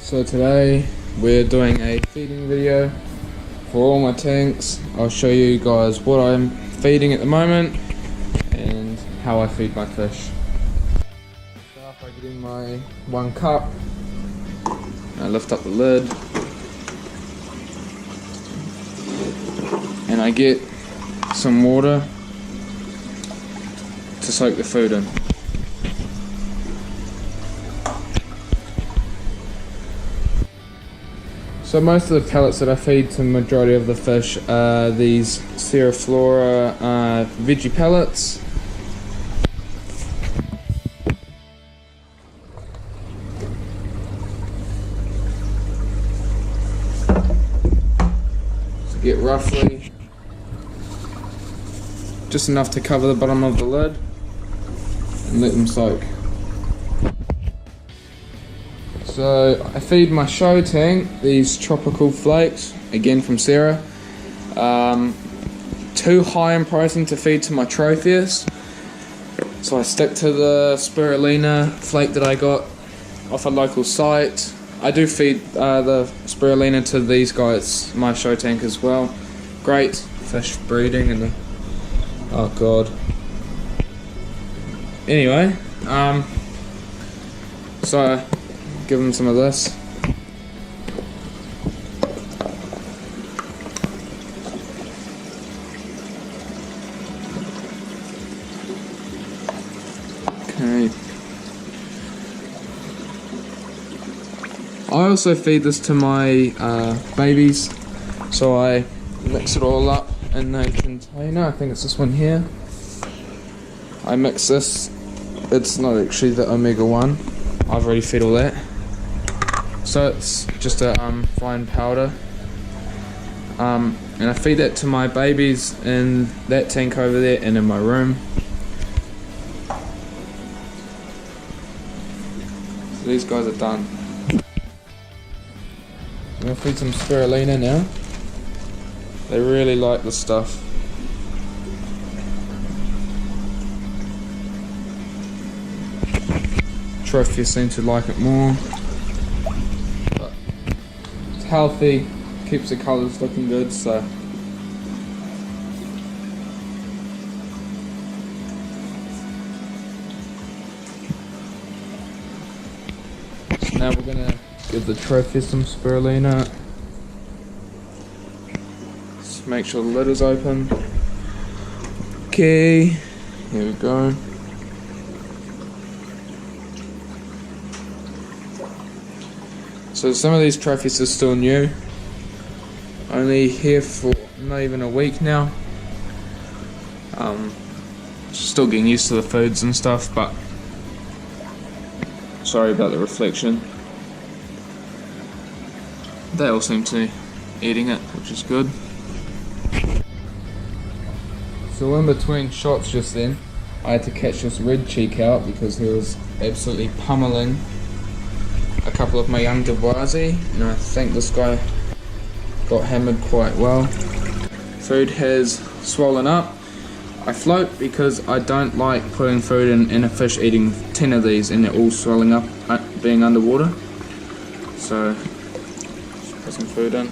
So today we're doing a feeding video for all my tanks. I'll show you guys what I'm feeding at the moment and how I feed my fish. Start off by getting my 1 cup. I lift up the lid and I get some water to soak the food in. So most of the pellets that I feed to the majority of the fish are these Ceraflora veggie pellets. So get roughly just enough to cover the bottom of the lid and let them soak. So I feed my show tank these tropical flakes, again from Sarah. Too high in pricing to feed to my Tropheus, so I stick to the spirulina flake that I got off a local site. I do feed the spirulina to these guys, my show tank as well. Great fish breeding and oh god. Anyway, so give them some of this. Okay. I also feed this to my babies, so I mix it all up in a container. I think it's this one here. I mix this. It's not actually the Omega 1. I've already fed all that. So it's just a fine powder, and I feed that to my babies in that tank over there and in my room. So these guys are done. I'm going to feed some spirulina now. They really like this stuff. Tropheus seem to like it more. Healthy, keeps the colours looking good, so now we're gonna give the Tropheus some spirulina. Just make sure the lid is open. Okay, here we go. So some of these Tropheus are still new, only here for not even a week now. Still getting used to the foods and stuff, but sorry about the reflection. They all seem to be eating it, which is good. So in between shots just then, I had to catch this red cheek out because he was absolutely pummeling a couple of my young Devoisi, and I think this guy got hammered quite well. Food has swollen up. I float because I don't like putting food in a fish eating 10 of these and they're all swelling up being underwater. So just put some food in.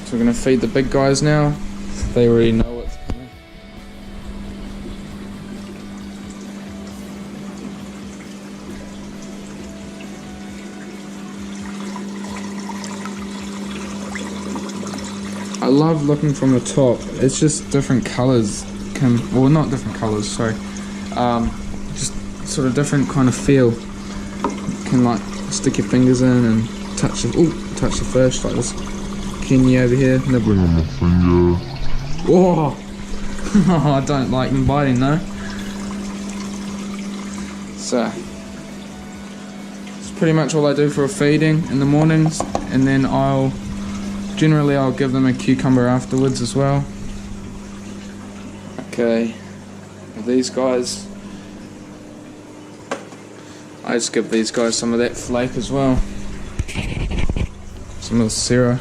So we're going to feed the big guys now. They already know what's coming. I love looking from the top. It's just different colours well, not different colours, sorry. Just sort of different kind of feel. You can like stick your fingers in and touch the fish like this. Kenny over here, nibbling on my finger. Whoa! I don't like them biting though. So, it's pretty much all I do for a feeding in the mornings, and then I'll give them a cucumber afterwards as well. Okay, these guys, I I just give these guys some of that flake as well. Some of the Syrah.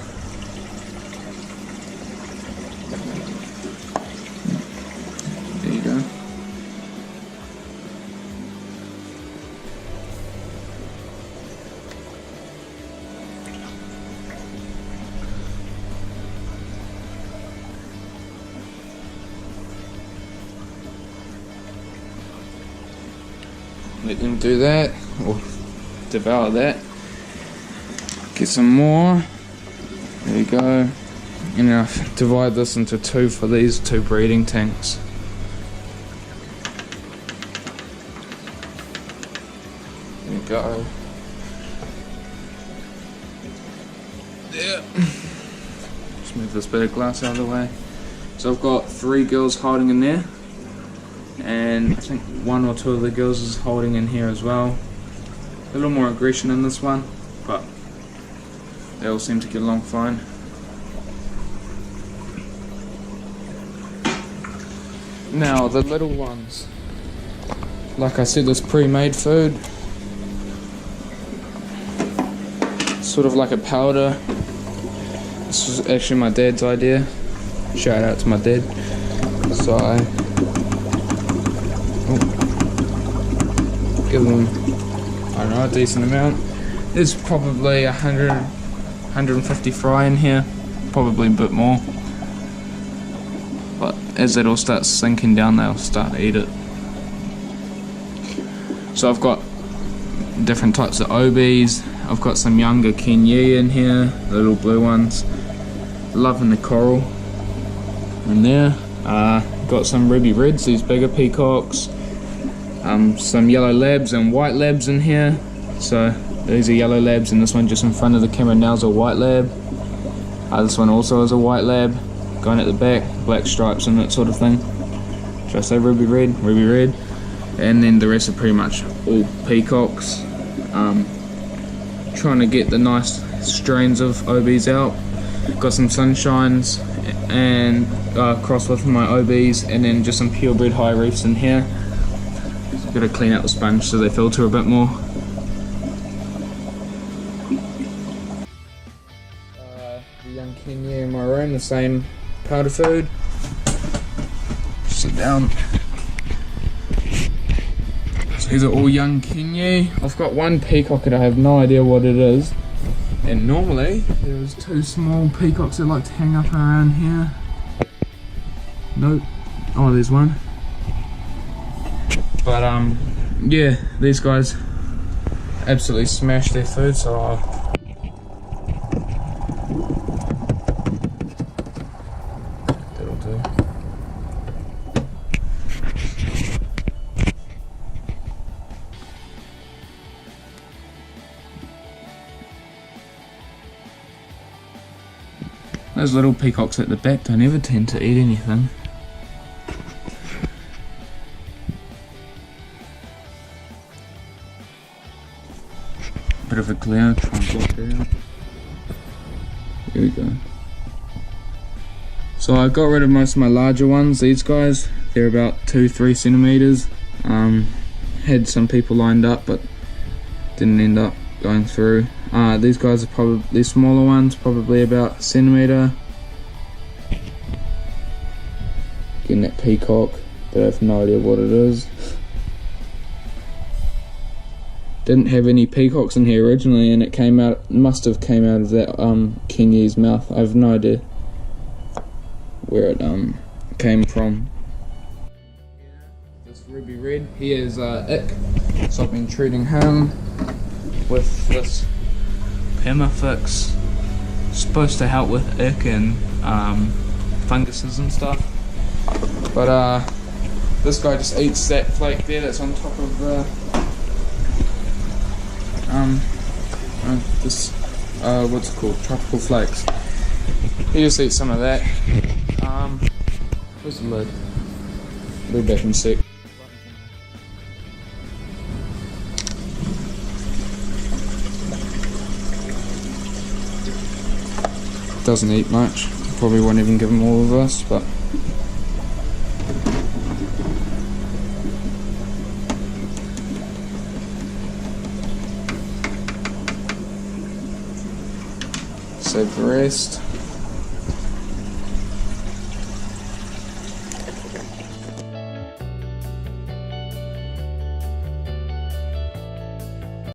There you go. Let them do that, or devour that. Get some more. There you go. And I'll divide this into two for these two breeding tanks. There you go. There. Just move this bit of glass out of the way. So I've got 3 girls holding in there. And I think 1 or 2 of the girls is holding in here as well. A little more aggression in this one, but they all seem to get along fine. Now the little ones, like I said, this pre-made food, sort of like a powder. This was actually my dad's idea. Shout out to my dad. So I give them, I don't know, a decent amount. There's probably 100, 150 fry in here, probably a bit more. But as it all starts sinking down, they'll start to eat it. So I've got different types of Obies. I've got some younger Kinyee in here, the little blue ones. Loving the coral in there. Got some ruby reds, these bigger peacocks. Some yellow labs and white labs in here. So these are yellow labs, and this one just in front of the camera now is a white lab. This one also is a white lab, going at the back, black stripes and that sort of thing. Should I say ruby red? Ruby red. And then the rest are pretty much all peacocks. Trying to get the nice strains of Obies out. Got some sunshines and crossed with my Obies, and then just some purebred high reefs in here. Got to clean out the sponge so they filter a bit more. The young Kinyee in my room, the same powder food. Sit down. So these are all young Kinyee. I've got one peacock and I have no idea what it is. And normally there was 2 small peacocks that like to hang up around here. Nope. Oh, there's one. But yeah, these guys absolutely smash their food, so that'll do. Those little peacocks at the back don't ever tend to eat anything. Bit of a glare, try and block that out. There we go. So I got rid of most of my larger ones. These guys, they're about 2-3 centimeters. Had some people lined up, but didn't end up going through. These guys are probably, these smaller ones, probably about a centimeter. Getting that peacock, but I have no idea what it is. Didn't have any peacocks in here originally, and it came out, must have came out of that Kinyee's mouth. I have no idea where it came from. This ruby red, he is ick, so I've been treating him with this Permafix. Supposed to help with ick and funguses and stuff, but this guy just eats that flake there that's on top of the this what's it called, tropical flakes. He just eats some of that. Where's the lid? We'll be back in a sec. Doesn't eat much, probably won't even give him all of us, but save the rest.